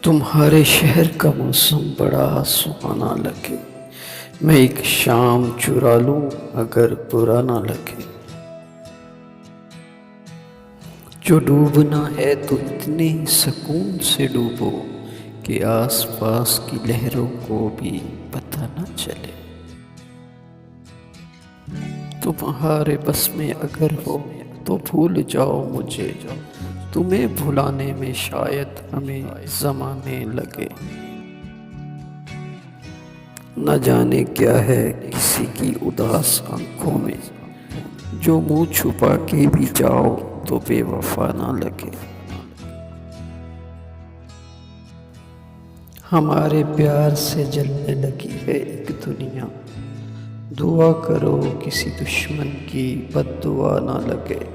तुम्हारे शहर का मौसम बड़ा सुहाना लगे। मैं एक शाम चुरा लूं अगर बुरा ना लगे। जो डूबना है तो इतने सुकून से डूबो कि आसपास की लहरों को भी पता न चले। तुम्हारे बस में अगर हो तो भूल जाओ मुझे, तुम्हें भुलाने में शायद हमें ज़माने लगे। न जाने क्या है किसी की उदास आंखों में, जो मुंह छुपा के भी जाओ तो बेवफा ना लगे। हमारे प्यार से जलने लगी है एक दुनिया, दुआ करो किसी दुश्मन की बद्दुआ ना लगे।